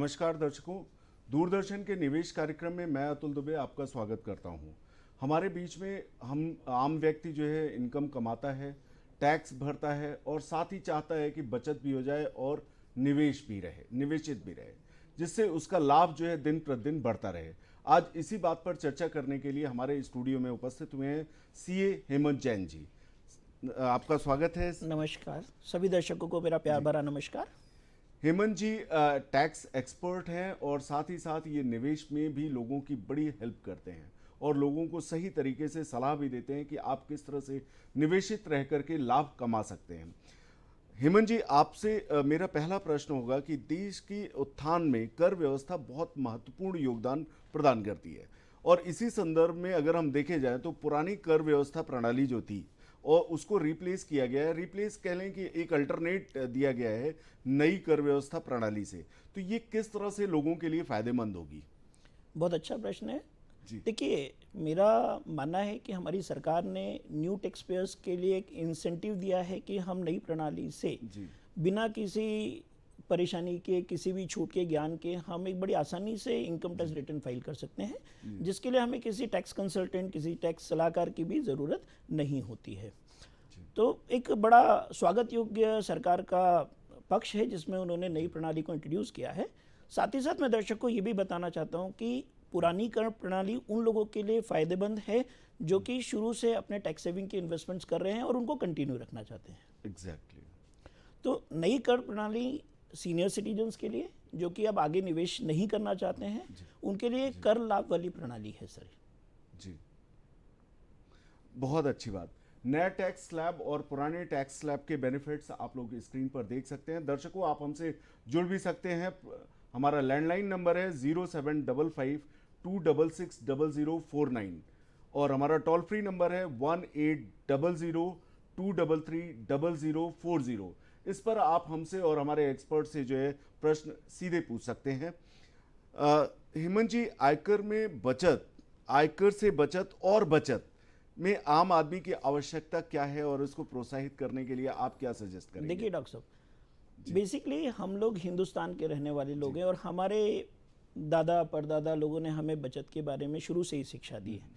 नमस्कार दर्शकों, दूरदर्शन के निवेश कार्यक्रम में मैं अतुल दुबे आपका स्वागत करता हूं। हमारे बीच में हम आम व्यक्ति जो है इनकम कमाता है, टैक्स भरता है और साथ ही चाहता है कि बचत भी हो जाए और निवेश भी रहे, निवेशित भी रहे, जिससे उसका लाभ जो है दिन प्रतिदिन बढ़ता रहे। आज इसी बात पर चर्चा करने के लिए हमारे स्टूडियो में उपस्थित हुए हैं सीए हेमंत जैन जी। आपका स्वागत है। नमस्कार, सभी दर्शकों को मेरा प्यार भरा नमस्कार। हेमंत जी टैक्स एक्सपर्ट हैं और साथ ही साथ ये निवेश में भी लोगों की बड़ी हेल्प करते हैं और लोगों को सही तरीके से सलाह भी देते हैं कि आप किस तरह से निवेशित रह करके लाभ कमा सकते हैं। हेमंत जी, आपसे मेरा पहला प्रश्न होगा कि देश की उत्थान में कर व्यवस्था बहुत महत्वपूर्ण योगदान प्रदान करती है और इसी संदर्भ में अगर हम देखे जाएं तो पुरानी कर व्यवस्था प्रणाली जो थी और उसको रिप्लेस किया गया है, रिप्लेस कह लें कि एक अल्टरनेट दिया गया है नई कर व्यवस्था प्रणाली से, तो ये किस तरह से लोगों के लिए फायदेमंद होगी? बहुत अच्छा प्रश्न है। जी। देखिए, मेरा मानना है कि हमारी सरकार ने न्यू टैक्स पेयर्स के लिए एक इंसेंटिव दिया है कि हम नई प्रणाली से जी। बिना किसी परेशानी के, किसी भी छूट के, ज्ञान के हम एक बड़ी आसानी से इनकम टैक्स रिटर्न फाइल कर सकते हैं, जिसके लिए हमें किसी टैक्स कंसल्टेंट, किसी टैक्स सलाहकार की भी ज़रूरत नहीं होती है। तो एक बड़ा स्वागत योग्य सरकार का पक्ष है जिसमें उन्होंने नई प्रणाली को इंट्रोड्यूस किया है। साथ ही साथ मैं दर्शक को ये भी बताना चाहता हूँ कि पुरानी कर प्रणाली उन लोगों के लिए फ़ायदेमंद है जो कि शुरू से अपने टैक्स सेविंग के इन्वेस्टमेंट्स कर रहे हैं और उनको कंटिन्यू रखना चाहते हैं। एग्जैक्टली। तो नई कर प्रणाली सीनियर सिटीजन्स के लिए जो कि अब आगे निवेश नहीं करना चाहते हैं, उनके लिए कर लाभ वाली प्रणाली है सर। जी, बहुत अच्छी बात। नया टैक्स स्लैब और पुराने टैक्स स्लैब के बेनिफिट्स आप लोग स्क्रीन पर देख सकते हैं। दर्शकों, आप हमसे जुड़ भी सकते हैं। हमारा लैंडलाइन नंबर है 0755-266-0049 और हमारा टोल फ्री नंबर है 1800-233-0040। इस पर आप हमसे और हमारे एक्सपर्ट से जो है प्रश्न सीधे पूछ सकते हैं। हेमंत जी, आयकर में बचत, आयकर से बचत और बचत में आम आदमी की आवश्यकता क्या है और इसको प्रोत्साहित करने के लिए आप क्या सजेस्ट करेंगे? देखिए डॉक्टर साहब, बेसिकली हम लोग हिंदुस्तान के रहने वाले लोग हैं और हमारे दादा परदादा लोगों ने हमें बचत के बारे में शुरू से ही शिक्षा दी है।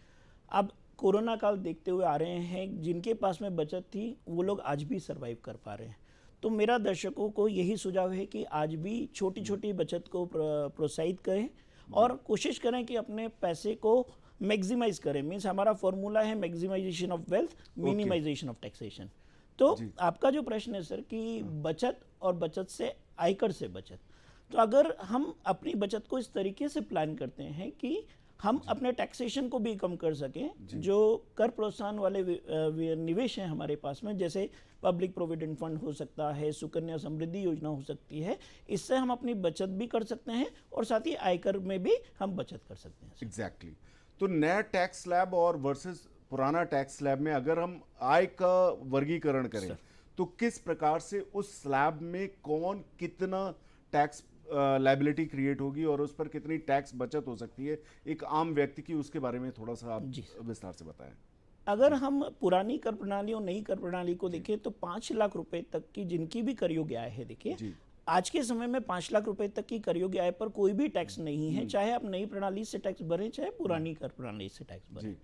अब कोरोना काल देखते हुए आ रहे हैं, जिनके पास में बचत थी वो लोग आज भी सर्वाइव कर पा रहे हैं। तो मेरा दर्शकों को यही सुझाव है कि आज भी छोटी छोटी बचत को प्रोत्साहित करें और कोशिश करें कि अपने पैसे को मैक्सिमाइज करें। मीन्स हमारा फॉर्मूला है maximisation of wealth, minimisation of taxation. तो आपका जो प्रश्न है सर कि बचत और बचत से आयकर से बचत, तो अगर हम अपनी बचत को इस तरीके से प्लान करते हैं कि हम अपने टैक्सेशन को भी कम कर सकें, जो कर प्रोत्साहन वाले निवेश हैं हमारे पास में, जैसे पब्लिक प्रोविडेंट फंड हो सकता है, सुकन्या समृद्धि योजना हो सकती है, इससे हम अपनी बचत भी कर सकते हैं और साथ ही आयकर में भी हम बचत कर सकते हैं। एग्जैक्टली। तो नया टैक्स स्लैब और वर्सेस पुराना टैक्स स्लैब में अगर हम आय का वर्गीकरण करें तो किस प्रकार से उस स्लैब में कौन कितना टैक्स लायबिलिटी क्रिएट होगी और उस पर कितनी टैक्स बचत हो सकती है एक आम व्यक्ति की, उसके बारे में थोड़ा सा आप विस्तार से बताएं। अगर हम पुरानी कर प्रणाली और नई कर प्रणाली को देखें तो 5 लाख रुपए तक की जिनकी भी कर योग्य आय है, देखिए आज के समय में 5 लाख रुपए तक की कर योग्य आय पर कोई भी टैक्स नहीं है, चाहे आप नई प्रणाली से टैक्स भरें चाहे पुरानी कर प्रणाली से टैक्स भरें।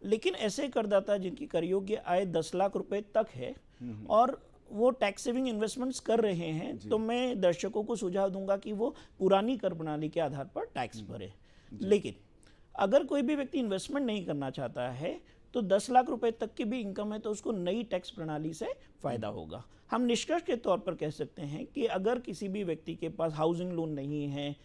लेकिन ऐसे करदाता जिनकी कर योग्य आय 10 लाख रुपए तक है और वो टैक्स सेविंग इन्वेस्टमेंट्स कर रहे हैं, तो मैं दर्शकों को सुझाव दूंगा कि वो पुरानी कर प्रणाली के आधार पर टैक्स भरे। लेकिन अगर कोई भी व्यक्ति इन्वेस्टमेंट नहीं करना चाहता है तो 10 लाख रुपए तक की भी इनकम है तो उसको नई टैक्स प्रणाली से फायदा होगा। हम निष्कर्ष के तौर पर कह सकते हैं कि अगर किसी भी व्यक्ति के पास हाउसिंग लोन नहीं है,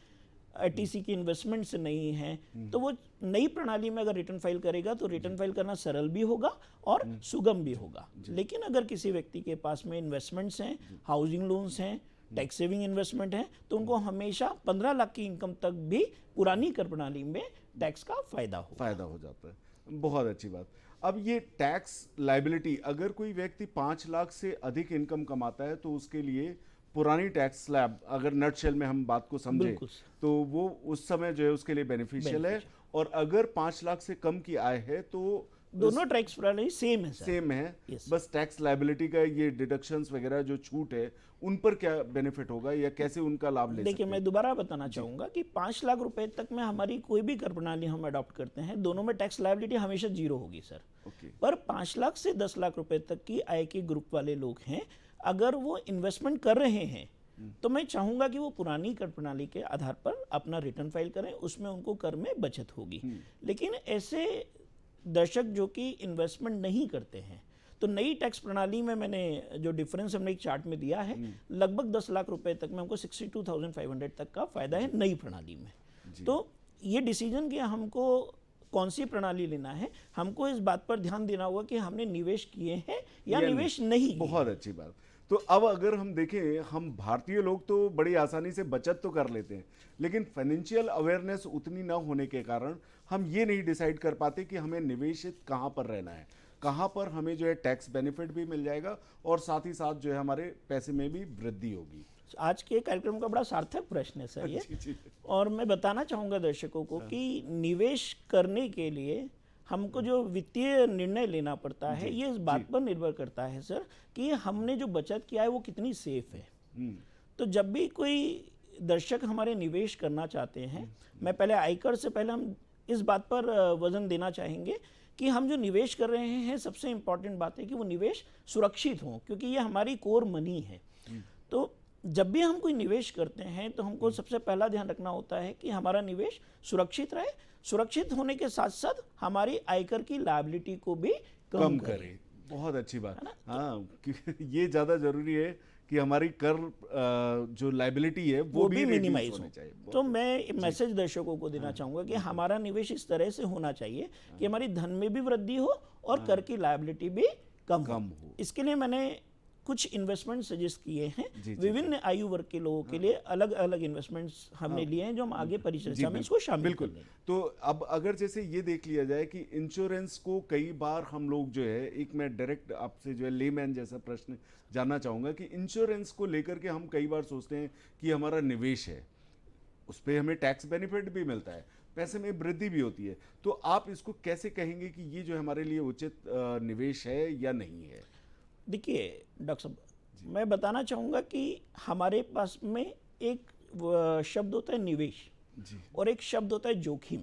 आईटीसी की इन्वेस्टमेंट्स नहीं है, तो वो नई प्रणाली में अगर रिटर्न फाइल करेगा तो रिटर्न फाइल करना सरल भी होगा और सुगम भी होगा। लेकिन अगर किसी व्यक्ति के पास में इन्वेस्टमेंट्स हैं, हाउसिंग लोन्स हैं, टैक्स सेविंग इन्वेस्टमेंट है, तो उनको हमेशा 15 लाख की इनकम तक भी पुरानी कर प्रणाली में टैक्स का फायदा हो जाता है। बहुत अच्छी बात। अब ये टैक्स लायबिलिटी, अगर कोई व्यक्ति 5 लाख से अधिक इनकम कमाता है तो उसके लिए पुरानी टैक्स स्लैब, अगर नटशेल में हम बात को समझें तो वो उस समय जो है उसके लिए बेनिफिशियल है, और अगर 5 लाख से कम की आय है तो दोनों टैक्स प्रणाली सेम है सर। सेम है, Yes. बस टैक्स लायबिलिटी का ये डिडक्शंस वगैरह जो छूट है उन पर क्या बेनिफिट होगा या कैसे उनका लाभ ले देखिए सकते मैं हैं? दोबारा बताना चाहूंगा कि 5 लाख रुपए तक में हमारी कोई भी कर प्रणाली हम अडॉप्ट करते हैं, दोनों में टैक्स लायबिलिटी हमेशा जीरो होगी सर। ओके, पर 5 लाख से 10 लाख रुपए तक की आय के ग्रुप वाले लोग हैं, अगर वो इन्वेस्टमेंट कर रहे हैं तो मैं चाहूंगा कि वो पुरानी कर प्रणाली के आधार पर अपना रिटर्न फाइल करें, उसमें उनको कर में बचत होगी। लेकिन ऐसे दर्शक जो कि इन्वेस्टमेंट नहीं करते हैं, तो नई टैक्स प्रणाली में मैंने जो डिफरेंस हमने एक चार्ट में दिया है, लगभग 10 लाख रुपए तक में हमको 62,500 तक का फायदा है नई प्रणाली में। तो ये डिसीजन कि हमको कौन सी प्रणाली लेना है, हमको इस बात पर ध्यान देना होगा कि हमने निवेश किए हैं या निवेश नहीं किए। बहुत अच्छी बात। तो अब अगर हम देखें, हम भारतीय लोग तो बड़ी आसानी से बचत तो कर लेते हैं, लेकिन फाइनेंशियल अवेयरनेस उतनी ना होने के कारण हम ये नहीं डिसाइड कर पाते कि हमें निवेशित कहाँ पर रहना है, कहाँ पर हमें जो है टैक्स बेनिफिट भी मिल जाएगा और साथ ही साथ जो है हमारे पैसे में भी वृद्धि होगी। आज के कार्यक्रम का बड़ा सार्थक प्रश्न है सर ये। जी। और मैं बताना चाहूँगा दर्शकों को कि निवेश करने के लिए हमको जो वित्तीय निर्णय लेना पड़ता है, ये इस बात पर निर्भर करता है सर कि हमने जो बचत किया है वो कितनी सेफ है। तो जब भी कोई दर्शक हमारे निवेश करना चाहते हैं, मैं पहले आयकर से पहले हम इस बात पर वजन देना चाहेंगे कि हम जो निवेश कर रहे हैं, सबसे इंपॉर्टेंट बात है कि वो निवेश सुरक्षित हो, क्योंकि ये हमारी कोर मनी है। तो जब भी हम कोई निवेश करते हैं तो हमको सबसे पहला ध्यान रखना होता है कि हमारा निवेश सुरक्षित रहे, सुरक्षित होने के साथ साथ हमारी आयकर की लायबिलिटी को भी कम करे। बहुत अच्छी बात। हाँ, ये ज़्यादा जरूरी है कि हमारी कर जो लायबिलिटी है वो भी मिनिमाइज होनी हो। चाहिए। तो मैं मैसेज दर्शकों को देना चाहूँगा कि हमारा निवेश इस तरह से होना चाहिए कि हमारी धन में भी वृद्धि हो और कर की लायबिलिटी भी कम हो। इसके लिए मैंने कुछ इन्वेस्टमेंट सजेस्ट किए हैं। विभिन्न आयु वर्ग के लोगों के लिए अलग अलग इन्वेस्टमेंट्स हमने लिए हैं, जो हम आगे परिचर्चा में इसको शामिल कर लेंगे। तो अब अगर जैसे ये देख लिया जाए कि इंश्योरेंस को कई बार हम लोग जो है, एक मैं डायरेक्ट आपसे जो है लेमैन जैसा प्रश्न जानना चाहूँगा कि इंश्योरेंस को लेकर के हम कई बार सोचते हैं कि हमारा निवेश है, उस पर हमें टैक्स बेनिफिट भी मिलता है, पैसे में वृद्धि भी होती है, तो आप इसको कैसे कहेंगे कि ये जो हमारे लिए उचित निवेश है या नहीं है? देखिए डॉक्टर साहब, मैं बताना चाहूँगा कि हमारे पास में एक शब्द होता है निवेश और एक शब्द होता है जोखिम।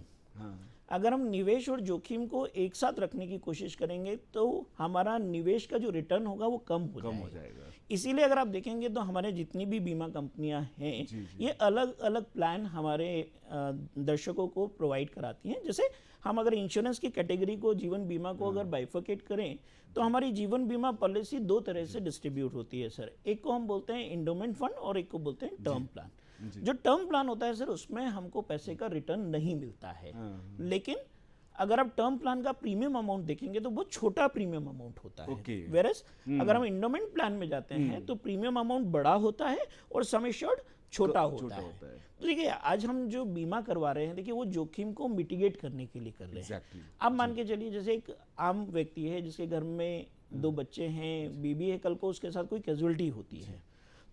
अगर हम निवेश और जोखिम को एक साथ रखने की कोशिश करेंगे तो हमारा निवेश का जो रिटर्न होगा वो कम हो जाएगा। इसीलिए अगर आप देखेंगे तो हमारे जितनी भी बीमा कंपनियां हैं, ये अलग अलग प्लान हमारे दर्शकों को प्रोवाइड कराती हैं। जैसे हम अगर इंश्योरेंस की कैटेगरी को, जीवन बीमा को अगर बाइफर्केट करें तो हमारी जीवन बीमा पॉलिसी दो तरह से डिस्ट्रीब्यूट होती है सर। एक को हम बोलते हैं इंडोमेंट फंड और एक को बोलते हैं टर्म प्लान। जो टर्म प्लान होता है सर, उसमें हमको पैसे का रिटर्न नहीं मिलता है, लेकिन अगर आप टर्म प्लान का प्रीमियम अमाउंट देखेंगे तो बहुत छोटा प्रीमियम अमाउंट होता है। वेरस अगर हम इंडोमेंट प्लान में जाते हैं तो प्रीमियम अमाउंट बड़ा होता है और सम एश्योर्ड छोटा होता है। तो देखिए, आज हम जो बीमा करवा रहे हैं, देखिए वो जोखिम को मिटिगेट करने के लिए कर रहे हैं। अब मान के चलिए, जैसे एक आम व्यक्ति है जिसके घर में 2 बच्चे हैं, बीबी है, कल को उसके साथ कोई कैजुअलिटी होती है,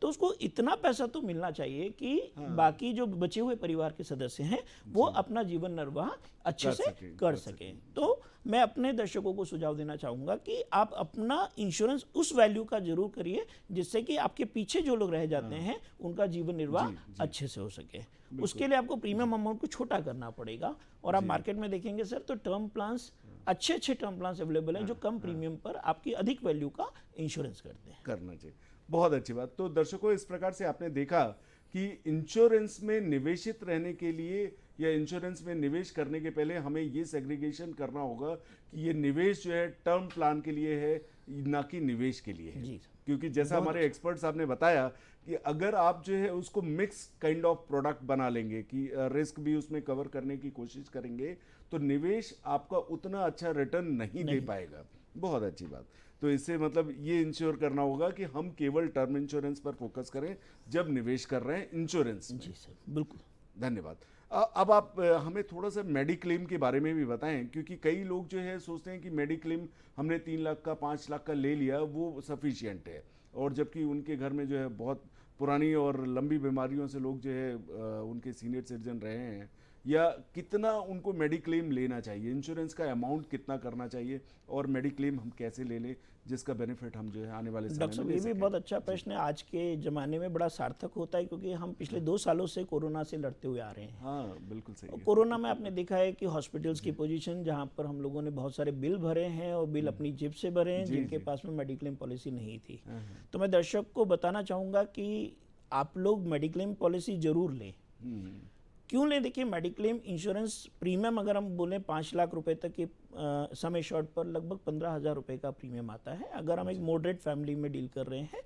तो उसको इतना पैसा तो मिलना चाहिए कि बाकी जो बचे हुए परिवार के सदस्य हैं वो अपना जीवन निर्वाह अच्छे से कर सकें। तो मैं अपने दर्शकों को सुझाव देना चाहूँगा कि आप अपना इंश्योरेंस उस वैल्यू का जरूर करिए जिससे कि आपके पीछे जो लोग रह जाते हैं उनका जीवन निर्वाह अच्छे से हो सके। उसके लिए आपको प्रीमियम अमाउंट को छोटा करना पड़ेगा। और आप मार्केट में देखेंगे सर तो टर्म प्लान्स, अच्छे टर्म प्लान्स अवेलेबल हैं जो कम प्रीमियम पर आपकी अधिक वैल्यू का इंश्योरेंस करते हैं। करना चाहिए। बहुत अच्छी बात। तो दर्शकों, इस प्रकार से आपने देखा कि इंश्योरेंस में निवेशित रहने के लिए या इंश्योरेंस में निवेश करने के पहले हमें ये सेग्रीगेशन करना होगा कि ये निवेश जो है टर्म प्लान के लिए है, ना कि निवेश के लिए है। क्योंकि जैसा हमारे एक्सपर्ट साहब ने बताया कि अगर आप जो है उसको मिक्स काइंड ऑफ प्रोडक्ट बना लेंगे कि रिस्क भी उसमें कवर करने की कोशिश करेंगे तो निवेश आपका उतना अच्छा रिटर्न नहीं दे पाएगा। बहुत अच्छी बात। तो इससे मतलब ये इंश्योर करना होगा कि हम केवल टर्म इंश्योरेंस पर फोकस करें जब निवेश कर रहे हैं इंश्योरेंस में। जी सर, बिल्कुल। धन्यवाद। अब आप हमें थोड़ा सा मेडिक्लेम के बारे में भी बताएं, क्योंकि कई लोग जो है सोचते हैं कि मेडिक्लेम हमने 3 लाख का 5 लाख का ले लिया वो सफिशिएंट है, और जबकि उनके घर में जो है बहुत पुरानी और लंबी बीमारियों से लोग जो है उनके सीनियर सिटीजन रहे हैं या कितना उनको मेडिक्लेम लेना चाहिए, इंश्योरेंस का अमाउंट कितना करना चाहिए और मेडिक्लेम हम कैसे ले लें जिसका बेनिफिट हम जो है आने वाले समय डॉक्टर में साहब ले ये भी सकें। बहुत अच्छा प्रश्न है। आज के ज़माने में बड़ा सार्थक होता है क्योंकि हम पिछले 2 सालों से कोरोना से लड़ते हुए आ रहे हैं। हाँ बिल्कुल सही और है। कोरोना में आपने देखा है कि हॉस्पिटल्स की पोजीशन जहां पर हम लोगों ने बहुत सारे बिल भरे हैं और बिल अपनी जेब से भरे हैं, जिनके पास में मेडिक्लेम पॉलिसी नहीं थी। तो मैं दर्शक को बताना चाहूँगा कि आप लोग मेडिक्लेम पॉलिसी जरूर लें। क्यों लें? देखिए, मेडिक्लेम इंश्योरेंस प्रीमियम अगर हम बोलें 5 लाख रुपए तक के समय शॉर्ट पर लगभग 15,000 रुपये का प्रीमियम आता है। अगर हम एक मॉडरेट फैमिली में डील कर रहे हैं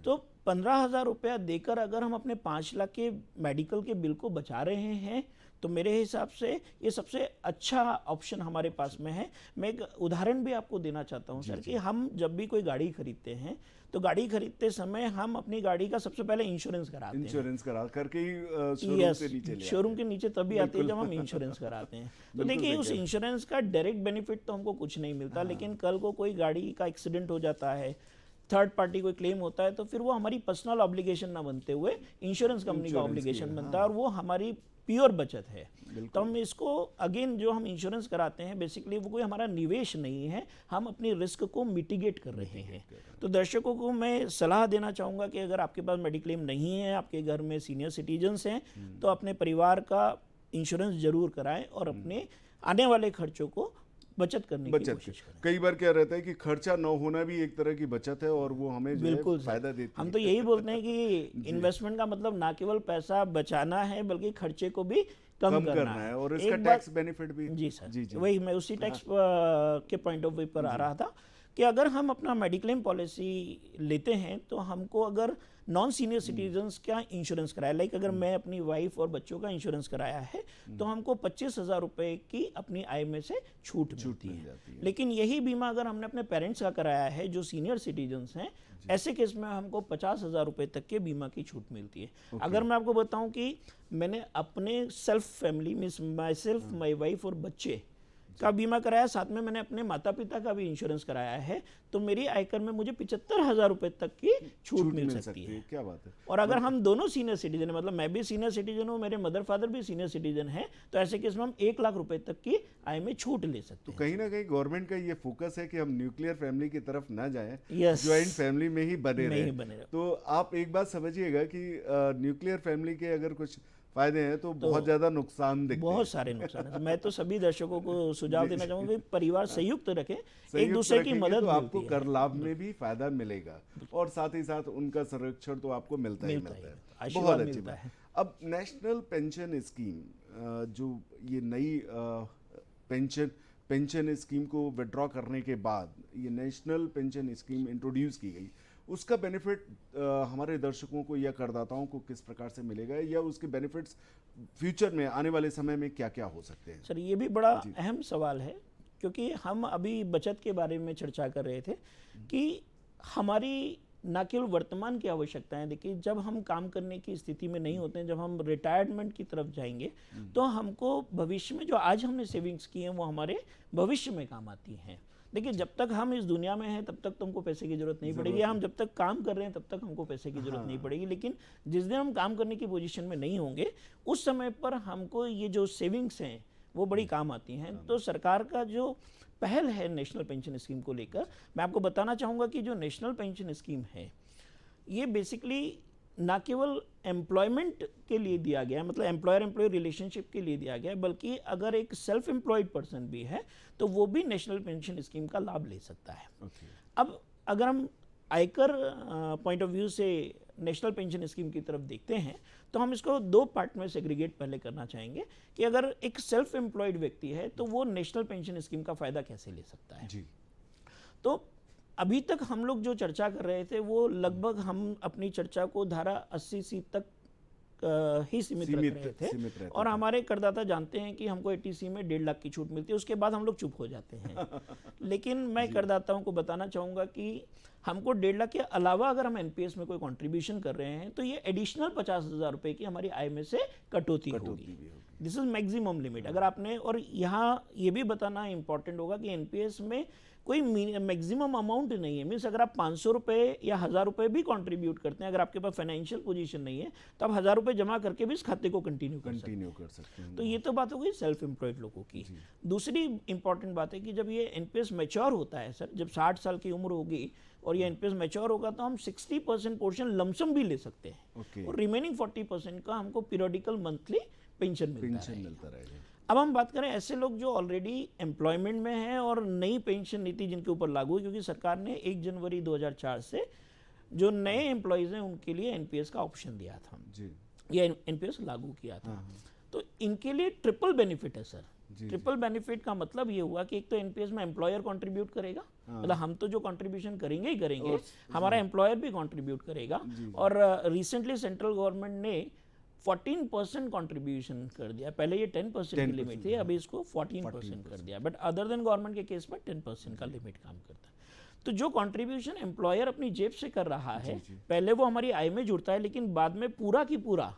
तो 15,000 रुपया देकर अगर हम अपने 5 लाख के मेडिकल के बिल को बचा रहे हैं तो मेरे हिसाब से ये सबसे अच्छा ऑप्शन हमारे पास में है। मैं एक उदाहरण भी आपको देना चाहता हूँ सर कि हम जब भी कोई गाड़ी खरीदते हैं तो गाड़ी खरीदते समय हम अपनी गाड़ी का सबसे पहले इंश्योरेंस कराते हैं। इंश्योरेंस करा करके ही शोरूम से नीचे ले शोरूम के नीचे तभी आते हैं जब हम इंश्योरेंस कराते हैं। तो देखिए, उस इंश्योरेंस का डायरेक्ट बेनिफिट तो हमको कुछ नहीं मिलता, लेकिन कल को कोई गाड़ी का एक्सीडेंट हो जाता है, थर्ड पार्टी कोई क्लेम होता है, तो फिर वो हमारी पर्सनल ऑब्लिगेशन ना बनते हुए इंश्योरेंस कंपनी का ऑब्लिगेशन बनता है और वो हमारी प्योर बचत है। तो हम इसको अगेन जो हम इंश्योरेंस कराते हैं बेसिकली वो कोई हमारा निवेश नहीं है, हम अपनी रिस्क को मिटिगेट कर रहे हैं। तो दर्शकों को मैं सलाह देना चाहूँगा कि अगर आपके पास मेडिक्लेम नहीं है, आपके घर में सीनियर सिटीजन्स हैं, तो अपने परिवार का इंश्योरेंस जरूर कराएं और अपने आने वाले खर्चों को बचत करने की कोशिश करें। कई बार क्या रहता है कि खर्चा न होना भी एक तरह की बचत है और वो हमें जो बिल्कुल है फायदा देती है। हम तो यही बोलते हैं कि इन्वेस्टमेंट का मतलब ना केवल पैसा बचाना है बल्कि खर्चे को भी कम करना है और इसका टैक्स बेनिफिट भी। जी सर, जी वही मैं उसी टैक्स के पॉइंट ऑफ व्यू पर आ रहा था कि अगर हम अपना मेडिक्लेम पॉलिसी लेते हैं तो हमको अगर नॉन सीनियर सिटीजन्स का इंश्योरेंस कराया, लाइक अगर मैं अपनी वाइफ और बच्चों का इंश्योरेंस कराया है तो हमको 25,000 रुपये की अपनी आय में से छूट मिलती है। लेकिन यही बीमा अगर हमने अपने पेरेंट्स का कराया है जो सीनियर सिटीजन्स हैं, ऐसे केस में हमको 50,000 रुपये तक के बीमा की छूट मिलती है। अगर मैं आपको बताऊं कि मैंने अपने सेल्फ फैमिली में माई सेल्फ, माई वाइफ और बच्चे का बीमा कराया, साथ में मैंने अपने माता पिता का भी इंश्योरेंस कराया है, तो मेरी आयकर में मुझे 75,000 रुपये तक की छूट मिल सकती है। क्या बात है। और अगर हम दोनों सीनियर सिटीजन, मतलब मैं भी सीनियर सिटीजन हूँ, मेरे मदर फादर भी सीनियर सिटीजन हैं, तो ऐसे केस में हम 1 लाख रुपए तक की आय में छूट ले सकते हैं। कहीं ना कहीं गवर्नमेंट का ये फोकस है कि हम न्यूक्लियर फैमिली की तरफ ना जाएं, Yes, ज्वाइंट फैमिली में ही बने में ही रहें। बने रहें। तो आप एक बात समझिएगा कि न्यूक्लियर फैमिली के अगर कुछ फायदे हैं तो बहुत ज्यादा नुकसान दिखते हैं। बहुत सारे नुकसान है। मैं तो सभी दर्शकों को सुझाव देना चाहूंगा कि परिवार संयुक्त रखे, एक दूसरे की रखेंगे मदद तो आपको मिलती है। कर लाभ में भी फायदा मिलेगा और साथ ही साथ उनका संरक्षण तो आपको मिलता ही मिलता है। आशीर्वाद बहुत अच्छी मिलता बात। है। अब नेशनल पेंशन स्कीम जो ये नई पेंशन स्कीम को विड्रॉ करने के बाद ये नेशनल पेंशन स्कीम इंट्रोड्यूस की गई, उसका बेनिफिट हमारे दर्शकों को या करदाताओं को किस प्रकार से मिलेगा या उसके बेनिफिट्स फ्यूचर में आने वाले समय में क्या क्या हो सकते हैं? सर, ये भी बड़ा अहम सवाल है क्योंकि हम अभी बचत के बारे में चर्चा कर रहे थे कि हमारी न केवल वर्तमान की आवश्यकताएं, देखिए जब हम काम करने की स्थिति में नहीं होते हैं, जब हम रिटायरमेंट की तरफ जाएंगे तो हमको भविष्य में जो आज हमने सेविंग्स की हैं वो हमारे भविष्य में काम आती हैं। देखिए, जब तक हम इस दुनिया में हैं तब तक तो हमको पैसे की जरूरत नहीं पड़ेगी, हम जब तक काम कर रहे हैं तब तक हमको पैसे की जरूरत नहीं पड़ेगी, लेकिन जिस दिन हम काम करने की पोजीशन में नहीं होंगे उस समय पर हमको ये जो सेविंग्स हैं वो बड़ी काम आती हैं। तो सरकार का जो पहल है नेशनल पेंशन स्कीम को लेकर, मैं आपको बताना चाहूँगा कि जो नेशनल पेंशन स्कीम है ये बेसिकली ना केवल एम्प्लॉयमेंट के लिए दिया गया है, मतलब एम्प्लॉयर एम्प्लॉय रिलेशनशिप के लिए दिया गया है, बल्कि अगर एक सेल्फ एम्प्लॉयड पर्सन भी है तो वो भी नेशनल पेंशन स्कीम का लाभ ले सकता है। अब अगर हम आयकर पॉइंट ऑफ व्यू से नेशनल पेंशन स्कीम की तरफ देखते हैं तो हम इसको 2 पार्ट में सेग्रीगेट पहले करना चाहेंगे कि अगर एक सेल्फ एम्प्लॉयड व्यक्ति है तो वो नेशनल पेंशन स्कीम का फायदा कैसे ले सकता है जी। तो अभी तक हम लोग जो चर्चा कर रहे थे वो लगभग हम अपनी चर्चा को धारा 80C तक ही सीमित रख रहे थे और हमारे करदाता जानते हैं कि हमको 80C में 1.5 लाख की छूट मिलती है, उसके बाद हम लोग चुप हो जाते हैं। लेकिन मैं करदाताओं को बताना चाहूँगा कि हमको 1.5 लाख के अलावा अगर हम एनपीएस में कोई कंट्रीब्यूशन कर रहे हैं तो ये एडिशनल 50,000 रुपए की हमारी आय में से कटौती होगी। This is maximum limit. अगर आपने, और यहाँ ये भी बताना इंपॉर्टेंट होगा कि एनपीएस में कोई मैक्सिमम अमाउंट नहीं है। मीन्स अगर आप 500 रुपये या 1000 रुपये भी कंट्रीब्यूट करते हैं, अगर आपके पास फाइनेंशियल पोजीशन नहीं है तो आप 1000 रुपये जमा करके भी इस खाते को कंटिन्यू कर सकते हैं। तो ये तो बात हो गई सेल्फ एम्प्लॉयड लोगों की। दूसरी इंपॉर्टेंट बात है कि जब ये एनपीएस मैच्योर होता है सर, जब 60 साल की उम्र होगी और ये एनपीएस मैच्योर होगा तो हम 60% पोर्शन लमसम भी ले सकते हैं और रिमेनिंग 40% का हमको पीरियडिकल मंथली पेंशन मिलता रहेगा। अब हम बात करें ऐसे लोग जो ऑलरेडी एम्प्लॉयमेंट में हैं और नई पेंशन नीति जिनके ऊपर लागू है, क्योंकि सरकार ने 1 जनवरी 2004 से जो नए एम्प्लॉयज़ हैं उनके लिए एनपीएस का ऑप्शन दिया था जी, या एनपीएस लागू किया था। तो इनके लिए ट्रिपल बेनिफिट है सर। ट्रिपल बेनिफिट का मतलब ये हुआ कि एक तो एनपीएस में एम्प्लॉयर कंट्रीब्यूट करेगा, मतलब हम तो जो कंट्रीब्यूशन करेंगे ही करेंगे, हमारा एम्प्लॉयर भी कंट्रीब्यूट करेगा। और रिसेंटली सेंट्रल गवर्नमेंट ने 14% कंट्रीब्यूशन कर दिया। पहले ये 10% की लिमिट थी, अभी इसको 14% कर दिया। बट अदर देन गवर्नमेंट के केस में 10% का लिमिट काम करता है। तो जो कंट्रीब्यूशन एम्प्लॉयर अपनी जेब से कर रहा है, पहले वो हमारी आय में जुड़ता है, लेकिन बाद में पूरा की पूरा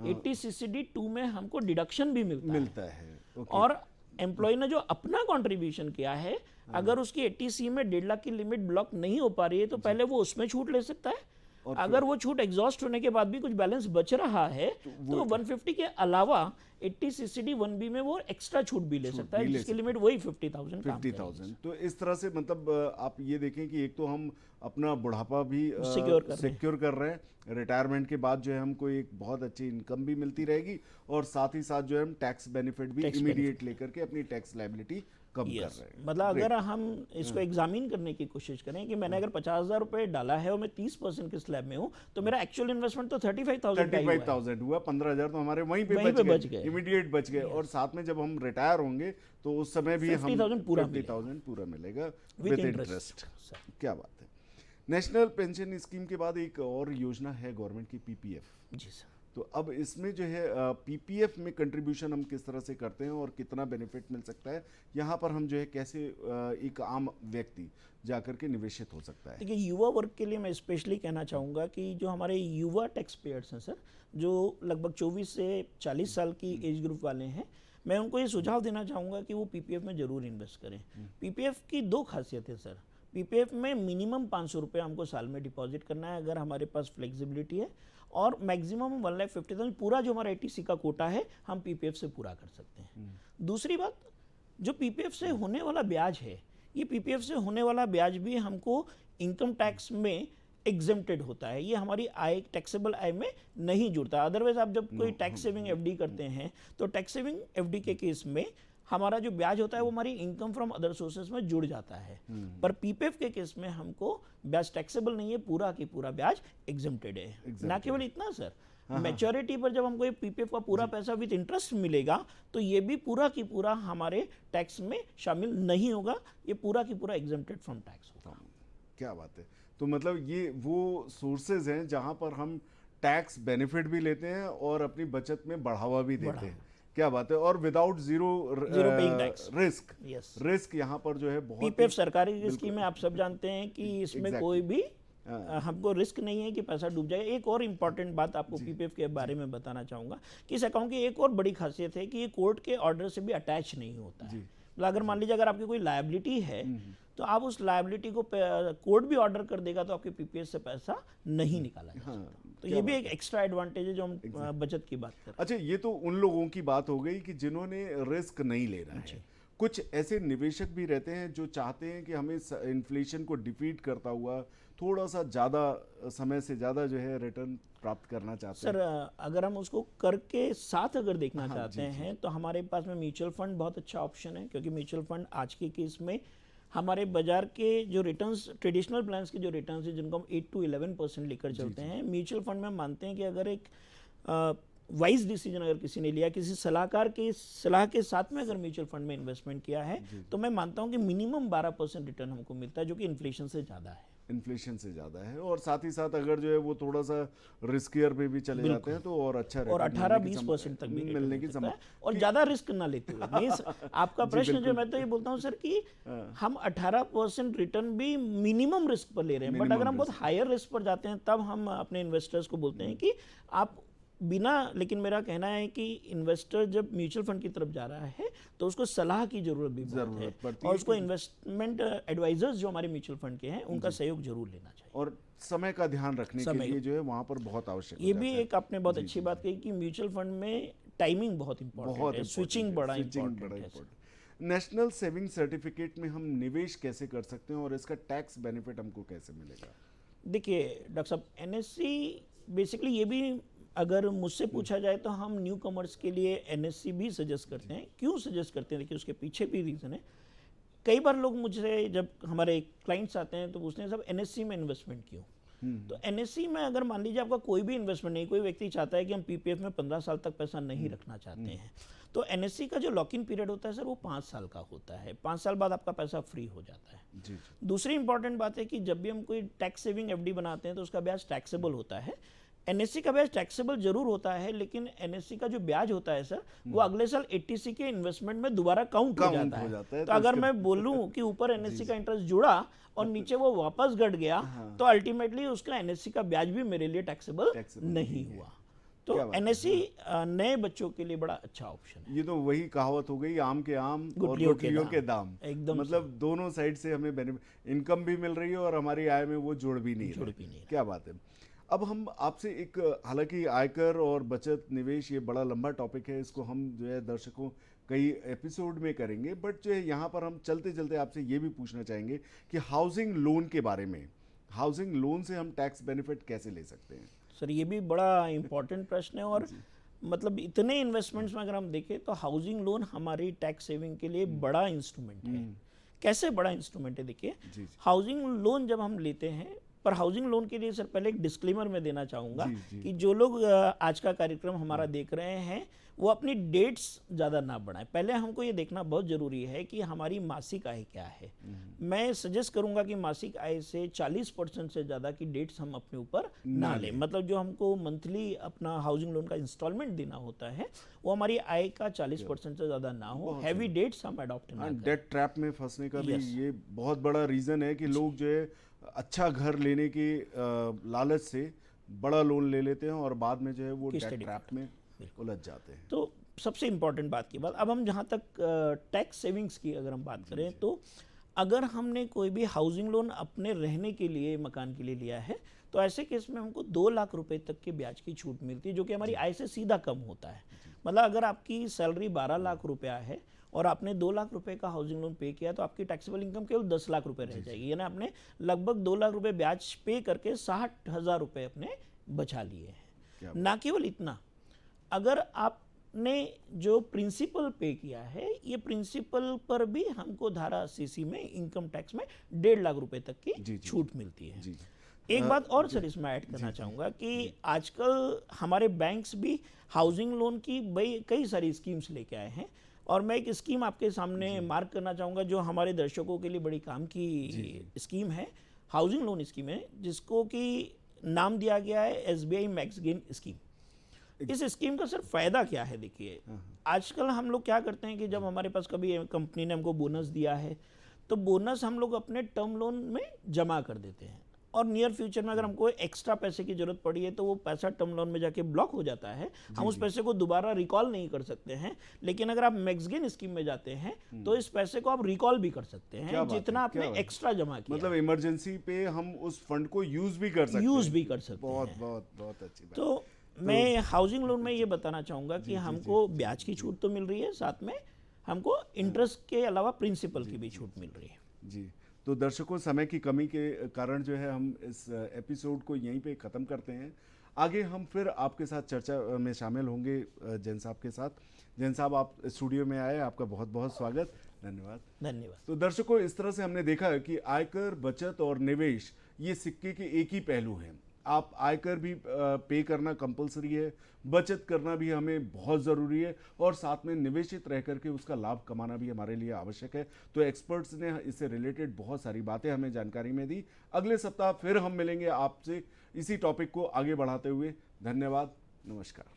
80CCD2 में हमको डिडक्शन भी मिलता है। और एम्प्लॉय ने जो अपना कंट्रीब्यूशन किया है, अगर उसकी 80C में 1.5 लाख की लिमिट ब्लॉक नहीं हो पा रही है तो पहले वो उसमें छूट ले सकता है। अगर वो छूट एग्जॉस्ट होने के बाद भी कुछ बैलेंस बच रहा है तो 150 के अलावा 80CCD1B में वो एक्स्ट्रा छूट भी ले सकता है, जिसकी लिमिट वही 50,000। तो इस तरह से मतलब आप ये देखें कि एक तो हम अपना बुढ़ापा भी सिक्योर कर रहे हैं, रिटायरमेंट के बाद जो है हमको एक बहुत अच्छी इनकम भी मिलती रहेगी, और साथ ही साथ जो है हम टैक्स बेनिफिट भी इमीडिएट लेकर के अपनी टैक्स लायबिलिटी कम कर रहे हैं। मतलब अगर हम इसको एग्जामिन करने की कोशिश करें कि मैंने अगर 50,000 रुपए डाला है और मैं 30% के स्लैब में हूँ तो मेरा एक्चुअल इन्वेस्टमेंट तो 35,000 हुआ, 15,000 तो हमारे वहीं पे बच गए, इमीडिएट बच गए। और साथ में जब हम रिटायर होंगे तो उस समय भी 50,000 पूरा मिलेगा विद इंटरेस्ट। क्या बात है। नेशनल पेंशन स्कीम के बाद एक और योजना है गवर्नमेंट की, पीपीएफ। जी सर। तो अब इसमें जो है पीपीएफ में कंट्रीब्यूशन हम किस तरह से करते हैं और कितना बेनिफिट मिल सकता है, यहाँ पर हम जो है कैसे एक आम व्यक्ति जाकर के निवेशित हो सकता है। देखिए, युवा वर्ग के लिए मैं स्पेशली कहना चाहूँगा कि जो हमारे युवा टैक्स पेयर्स हैं सर, जो लगभग 24 से 40 साल की एज ग्रुप वाले हैं, मैं उनको ये सुझाव देना चाहूँगा कि वो पीपीएफ में ज़रूर इन्वेस्ट करें। पीपीएफ की 2 खासियतें सर। पीपीएफ में मिनिमम 500 रुपये हमको साल में डिपॉजिट करना है अगर हमारे पास फ्लेक्सिबिलिटी है, और मैक्सिमम 1,50,000 पूरा जो हमारा 80C का कोटा है हम पीपीएफ से पूरा कर सकते हैं। दूसरी बात, जो पीपीएफ से होने वाला ब्याज है, ये पीपीएफ से होने वाला ब्याज भी हमको इनकम टैक्स में एग्जेम्प्टेड होता है, ये हमारी आय, टैक्सेबल आय में नहीं जुड़ता। अदरवाइज आप जब कोई टैक्स सेविंग एफडी करते हैं तो टैक्स सेविंग एफडी के केस में हमारा जो ब्याज होता है वो हमारी इनकम फ्रॉम अदर सोर्सेज में जुड़ जाता है। पर पीपीएफ के केस में हमको ब्याज टैक्सेबल नहीं है, पूरा की पूरा ब्याज एग्जेम्प्टेड है। ना केवल इतना सर, मैच्योरिटी पर जब हमको ये पीपीएफ का पूरा पैसा विद इंटरेस्ट मिलेगा तो ये भी पूरा की पूरा हमारे टैक्स में शामिल नहीं होगा, ये पूरा की पूरा एग्जेम्प्टेड फ्रॉम टैक्स होगा। क्या बात है। तो मतलब ये वो सोर्सेज हैं जहां पर हम टैक्स बेनिफिट भी लेते हैं और अपनी बचत में बढ़ावा भी देते हैं। क्या बात है। और without zero paying tax risk यहाँ पर जो है बहुत। पीपीएफ सरकारी स्कीम में आप सब जानते हैं कि इसमें कोई भी हमको रिस्क नहीं है कि पैसा डूब जाए। एक और इम्पॉर्टेंट बात आपको पीपीएफ के बारे में बताना चाहूँगा कि इस अकाउंट की एक और बड़ी खासियत है कि ये कोर्ट के ऑर्डर से भी अटैच नहीं होता है। मतलब अगर मान लीजिए अगर आपकी कोई लायबिलिटी है तो आप उस लायबिलिटी को कोर्ट भी ऑर्डर कर देगा तो आपके पीपीएफ से पैसा नहीं निकाला जा सकता। तो ये भी एक एक्स्ट्रा एडवांटेज है जो हम बचत की बात कर रहे हैं। अच्छा, ये तो उन लोगों की बात हो गई कि जिन्होंने रिस्क नहीं लेना है। कुछ ऐसे निवेशक भी रहते हैं जो चाहते हैं कि हमें इन्फ्लेशन को डिफीट करता हुआ थोड़ा सा ज़्यादा समय से ज़्यादा जो है रिटर्न प्राप्त करना चाहते हैं। सर, अगर हम उसको कर के साथ अगर देखना चाहते हैं तो हमारे पास में म्यूचुअल फंड बहुत अच्छा ऑप्शन है, क्योंकि म्यूचुअल फंड आज के केस में हमारे बाजार के जो रिटर्न्स, ट्रेडिशनल प्लान्स के जो रिटर्न्स हैं जिनको हम 8 to 11% लेकर चलते हैं, म्यूचुअल फंड में हम मानते हैं कि अगर एक वाइज डिसीजन अगर किसी ने लिया, किसी सलाहकार की सलाह के साथ में अगर म्यूचुअल फंड में इन्वेस्टमेंट किया है तो मैं मानता हूं कि मिनिमम 12% रिटर्न हमको मिलता है, जो कि इन्फ्लेशन से ज़्यादा है। इन्फ्लेशन से ज़्यादा है, और साथ ही साथ अगर जो है वो थोड़ा सा रिस्कियर पे भी चले जाते हैं तो और अच्छा और 18-20% तक भी मिलने की संभावना है, और ज्यादा रिस्क ना लेते हुए आपका प्रश्न जो मैं तो ये बोलता हूँ सर कि हम 18% रिटर्न भी मिनिमम रिस्क पर ले रहे हैं, बट अगर हम बहुत हायर रिस्क पर जाते हैं तब हम अपने इन्वेस्टर्स को बोलते हैं कि आप बिना, लेकिन मेरा कहना है कि इन्वेस्टर जब म्यूचुअल फंड की तरफ जा रहा है तो उसको सलाह की जरूरत भी बहुत है, और उसको इन्वेस्टमेंट एडवाइजर्स जो हमारे म्यूचुअल फंड के हैं उनका सहयोग जरूर लेना चाहिए, और समय का ध्यान रखने के लिए जो है वहाँ पर बहुत आवश्यक ये भी एक आपने बहुत अच्छी बात कही कि म्यूचुअल फंड में टाइमिंग बहुत इंपॉर्टेंट है, स्विचिंग बड़ा इंपॉर्टेंट है। नेशनल सेविंग सर्टिफिकेट में हम निवेश कैसे कर सकते हैं और इसका टैक्स बेनिफिट हमको कैसे मिलेगा? देखिए डॉक्टर साहब, एनएससी बेसिकली ये भी अगर मुझसे पूछा जाए तो हम न्यू कमर्स के लिए एनएससी भी सजेस्ट करते हैं। क्यों सजेस्ट करते हैं? देखिए उसके पीछे भी रीज़न है। कई बार लोग मुझसे, जब हमारे क्लाइंट्स आते हैं तो पूछते हैं सब एनएससी में इन्वेस्टमेंट क्यों? तो एनएससी में अगर मान लीजिए आपका कोई भी इन्वेस्टमेंट नहीं, कोई व्यक्ति चाहता है कि हम पीपीएफ में 15 साल तक पैसा नहीं रखना चाहते हैं, तो एनएससी का जो लॉक इन पीरियड होता है सर वो 5 साल का होता है। 5 साल बाद आपका पैसा फ्री हो जाता है। जी। दूसरी इंपॉर्टेंट बात है कि जब भी हम कोई टैक्स सेविंग एफडी बनाते हैं तो उसका ब्याज टैक्सेबल होता है। एनएससी का ब्याज टैक्सेबल जरूर होता है, लेकिन एनएससी का जो ब्याज होता है सर वो अगले साल एटीसी के इन्वेस्टमेंट में दोबारा काउंट हो जाता है। तो अगर मैं बोलूं कि ऊपर एनएससी का इंटरेस्ट जुड़ा और नीचे वो वापस घट गया तो अल्टीमेटली उसका एनएससी का ब्याज भी मेरे लिए टैक्सेबल नहीं हुआ। तो एनएससी नए बच्चों के लिए बड़ा अच्छा ऑप्शन है। ये तो वही कहावत हो गई, आम के आम और गुठलियों के दाम। एकदम मतलब दोनों साइड से हमें बेनिफिट, इनकम भी मिल रही है और हमारी आय में वो जुड़ भी नहीं रही। क्या बात है। अब हम आपसे एक, हालांकि आयकर और बचत निवेश ये बड़ा लंबा टॉपिक है, इसको हम जो है दर्शकों कई एपिसोड में करेंगे, बट जो है यहाँ पर हम चलते चलते आपसे ये भी पूछना चाहेंगे कि हाउसिंग लोन के बारे में, हाउसिंग लोन से हम टैक्स बेनिफिट कैसे ले सकते हैं? सर ये भी बड़ा इंपॉर्टेंट प्रश्न है, और मतलब इतने इन्वेस्टमेंट्स में अगर हम देखें तो हाउसिंग लोन हमारी टैक्स सेविंग के लिए बड़ा इंस्ट्रूमेंट है। कैसे बड़ा इंस्ट्रूमेंट है? देखिए हाउसिंग लोन जब हम लेते हैं, पर हाउसिंग लोन के लिए सर पहले एक डिस्क्लेमर मैं देना चाहूँगा कि जो लोग आज का कार्यक्रम हमारा देख रहे हैं वो अपनी डेट्स ज़्यादा ना बढ़ाएं। पहले हमको ये देखना बहुत ज़रूरी है कि हमारी मासिक आय क्या है। मैं सजेस्ट करूंगा कि मासिक आय से 40% से ज़्यादा की डेट्स हम अपने ऊपर ना लें। मतलब जो हमको मंथली अपना हाउसिंग लोन का इंस्टॉलमेंट देना होता है वो हमारी आय का 40% से ज़्यादा ना हो। हैवी डेट्स हम अडॉप्ट ना करें। डेट ट्रैप में फंसने का भी ये बहुत बड़ा रीज़न है कि लोग जो है अच्छा घर लेने की लालच से बड़ा लोन ले लेते हैं और बाद में जो है वो डेट ट्रैप में उलझ जाते हैं। तो सबसे इम्पॉर्टेंट बात की बात, अब हम जहाँ तक टैक्स सेविंग्स की अगर हम बात करें तो अगर हमने कोई भी हाउसिंग लोन अपने रहने के लिए, मकान के लिए लिया है, तो ऐसे केस में हमको 2 लाख रुपए तक के ब्याज की छूट मिलती है, जो कि हमारी आय से सीधा कम होता है। मतलब अगर आपकी सैलरी 12 लाख रुपया है और आपने 2 लाख रुपए का हाउसिंग लोन पे किया तो आपकी टैक्सेबल इनकम केवल 10 लाख रुपए रह जाएगी। यानी आपने लगभग 2 लाख रुपए ब्याज पे करके 60,000 रुपए अपने बचा लिए हैं। ना केवल इतना, अगर आपने जो प्रिंसिपल पे किया है, ये प्रिंसिपल पर भी हमको धारा 80C में इनकम टैक्स में 1.5 लाख रुपए तक की छूट मिलती है। एक बात और सर इसमें ऐड करना चाहूँगा कि आजकल हमारे बैंक्स भी हाउसिंग लोन की कई सारी स्कीम्स लेके आए हैं, और मैं एक स्कीम आपके सामने मार्क करना चाहूँगा जो हमारे दर्शकों के लिए बड़ी काम की स्कीम है, हाउसिंग लोन स्कीम है, जिसको कि नाम दिया गया है SBI मैक्स गेन स्कीम। इस स्कीम का सर फायदा क्या है? देखिए आजकल हम लोग क्या करते हैं कि जब हमारे पास कभी कंपनी ने हमको बोनस दिया है तो बोनस हम लोग अपने टर्म लोन में जमा कर देते हैं, और नियर फ्यूचर में अगर हमको एक्स्ट्रा पैसे की जरूरत पड़ी है तो वो पैसा टर्म लोन में जाके ब्लॉक हो जाता है। हम उस पैसे को दोबारा रिकॉल नहीं कर सकते हैं, लेकिन अगर आप मैक्स गेन स्कीम में जाते हैं तो इस पैसे को आप रिकॉल भी कर सकते हैं जितना आपने एक्स्ट्रा जमा किया। मतलब इमरजेंसी पे हम उस फंड को यूज भी कर सकते हैं। बहुत अच्छी बात। तो मैं हाउसिंग लोन में ये बताना चाहूँगा कि हमको ब्याज की छूट तो मिल रही है, साथ में हमको इंटरेस्ट के अलावा प्रिंसिपल की भी छूट मिल रही है। जी, तो दर्शकों समय की कमी के कारण जो है हम इस एपिसोड को यहीं पे ख़त्म करते हैं। आगे हम फिर आपके साथ चर्चा में शामिल होंगे जैन साहब के साथ। जैन साहब आप स्टूडियो में आए, आपका बहुत बहुत स्वागत। धन्यवाद। तो दर्शकों इस तरह से हमने देखा कि आयकर, बचत और निवेश ये सिक्के के एक ही पहलू हैं। आप आयकर भी पे करना कंपलसरी है, बचत करना भी हमें बहुत ज़रूरी है और साथ में निवेशित रह करके उसका लाभ कमाना भी हमारे लिए आवश्यक है। तो एक्सपर्ट्स ने इससे रिलेटेड बहुत सारी बातें हमें जानकारी में दी। अगले सप्ताह फिर हम मिलेंगे आपसे इसी टॉपिक को आगे बढ़ाते हुए। धन्यवाद, नमस्कार।